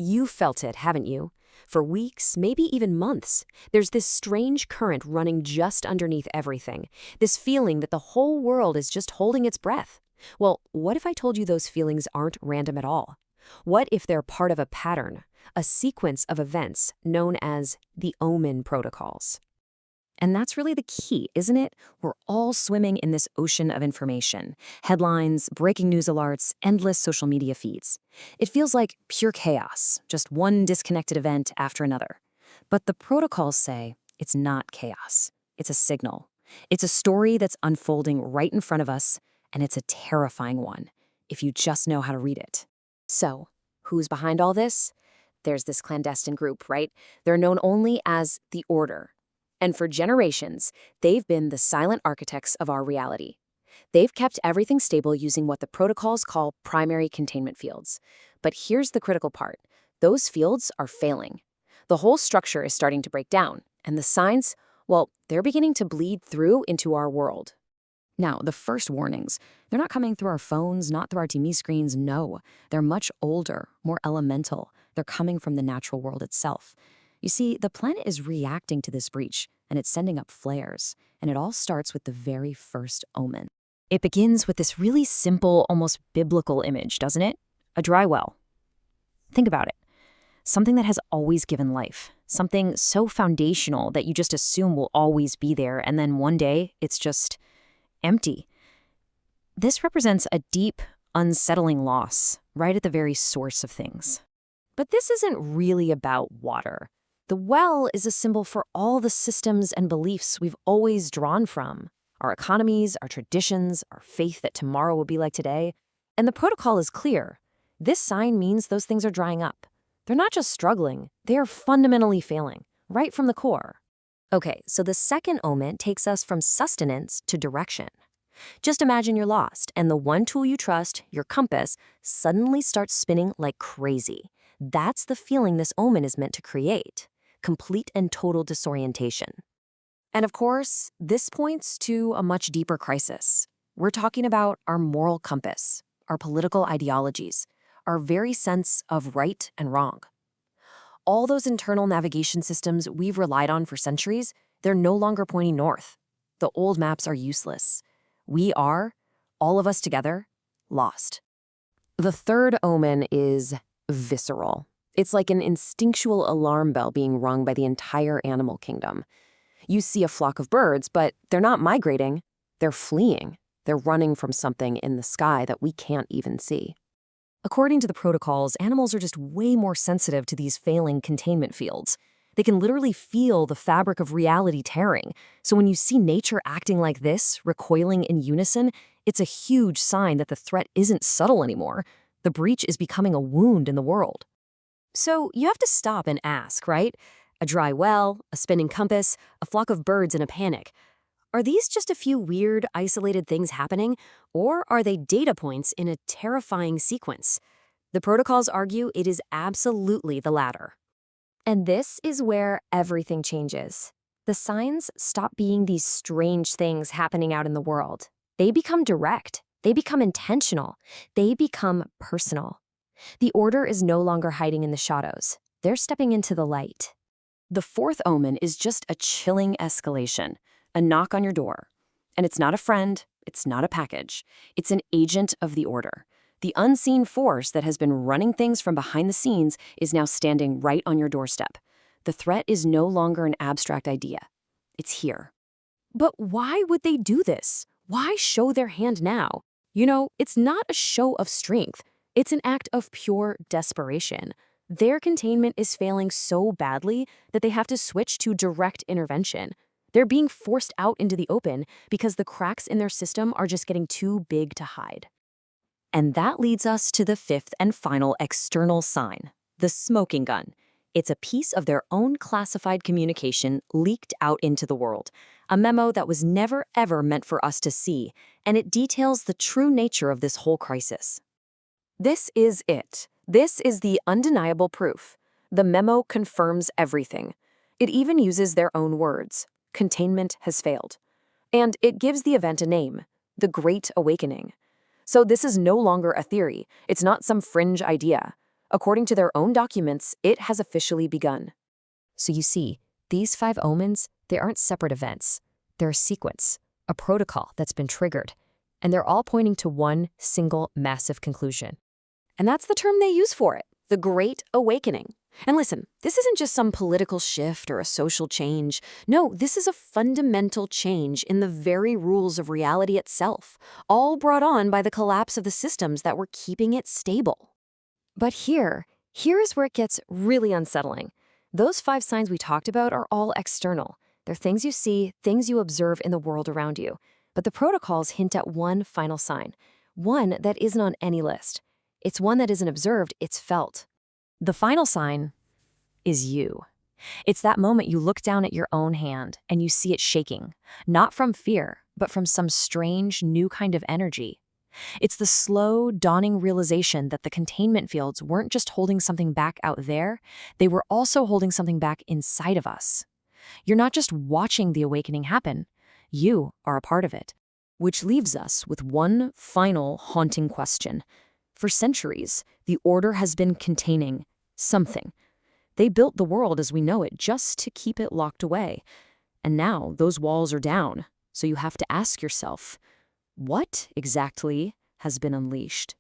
You've felt it, haven't you? For weeks, maybe even months, there's this strange current running just underneath everything, this feeling that the whole world is just holding its breath. Well, what if I told you those feelings aren't random at all? What if they're part of a pattern, a sequence of events known as the Omen Protocols? And that's really the key, isn't it? We're all swimming in this ocean of information. Headlines, breaking news alerts, endless social media feeds. It feels like pure chaos, just one disconnected event after another. But the protocols say it's not chaos. It's a signal. It's a story that's unfolding right in front of us, and it's a terrifying one, if you just know how to read it. So, who's behind all this? There's this clandestine group, right? They're known only as the Order. And for generations, they've been the silent architects of our reality. They've kept everything stable using what the protocols call primary containment fields. But here's the critical part. Those fields are failing. The whole structure is starting to break down, and the signs, well, they're beginning to bleed through into our world. Now, the first warnings, they're not coming through our phones, not through our TV screens, no. They're much older, more elemental. They're coming from the natural world itself. You see, the planet is reacting to this breach, and it's sending up flares, and it all starts with the very first omen. It begins with this really simple, almost biblical image, doesn't it? A dry well. Think about it. Something that has always given life. Something so foundational that you just assume will always be there, and then one day, it's just empty. This represents a deep, unsettling loss, right at the very source of things. But this isn't really about water. The well is a symbol for all the systems and beliefs we've always drawn from. Our economies, our traditions, our faith that tomorrow will be like today. And the protocol is clear. This sign means those things are drying up. They're not just struggling, they are fundamentally failing, right from the core. Okay, so the second omen takes us from sustenance to direction. Just imagine you're lost, and the one tool you trust, your compass, suddenly starts spinning like crazy. That's the feeling this omen is meant to create. Complete and total disorientation. And of course, this points to a much deeper crisis. We're talking about our moral compass, our political ideologies, our very sense of right and wrong. All those internal navigation systems we've relied on for centuries, they're no longer pointing north. The old maps are useless. We are, all of us together, lost. The third omen is visceral. It's like an instinctual alarm bell being rung by the entire animal kingdom. You see a flock of birds, but they're not migrating. They're fleeing. They're running from something in the sky that we can't even see. According to the protocols, animals are just way more sensitive to these failing containment fields. They can literally feel the fabric of reality tearing. So when you see nature acting like this, recoiling in unison, it's a huge sign that the threat isn't subtle anymore. The breach is becoming a wound in the world. So you have to stop and ask, right? A dry well, a spinning compass, a flock of birds in a panic. Are these just a few weird, isolated things happening, or are they data points in a terrifying sequence? The protocols argue it is absolutely the latter. And this is where everything changes. The signs stop being these strange things happening out in the world. They become direct. They become intentional. They become personal. The Order is no longer hiding in the shadows. They're stepping into the light. The fourth omen is just a chilling escalation, a knock on your door. And it's not a friend, it's not a package. It's an agent of the Order. The unseen force that has been running things from behind the scenes is now standing right on your doorstep. The threat is no longer an abstract idea. It's here. But why would they do this? Why show their hand now? You know, it's not a show of strength. It's an act of pure desperation. Their containment is failing so badly that they have to switch to direct intervention. They're being forced out into the open because the cracks in their system are just getting too big to hide. And that leads us to the fifth and final external sign, the smoking gun. It's a piece of their own classified communication leaked out into the world, a memo that was never ever meant for us to see, and it details the true nature of this whole crisis. This is it. This is the undeniable proof. The memo confirms everything. It even uses their own words. Containment has failed. And it gives the event a name, the Great Awakening. So this is no longer a theory. It's not some fringe idea. According to their own documents, it has officially begun. So you see, these 5 omens, they aren't separate events. They're a sequence, a protocol that's been triggered, and they're all pointing to one single massive conclusion. And that's the term they use for it, the Great Awakening. And listen, this isn't just some political shift or a social change. No, this is a fundamental change in the very rules of reality itself, all brought on by the collapse of the systems that were keeping it stable. But here is where it gets really unsettling. Those 5 signs we talked about are all external. They're things you see, things you observe in the world around you. But the protocols hint at one final sign, one that isn't on any list. It's one that isn't observed, it's felt. The final sign is you. It's that moment you look down at your own hand and you see it shaking, not from fear, but from some strange new kind of energy. It's the slow, dawning realization that the containment fields weren't just holding something back out there, they were also holding something back inside of us. You're not just watching the awakening happen, you are a part of it. Which leaves us with one final haunting question. For centuries, the Order has been containing something. They built the world as we know it just to keep it locked away. And now those walls are down, so you have to ask yourself, what exactly has been unleashed?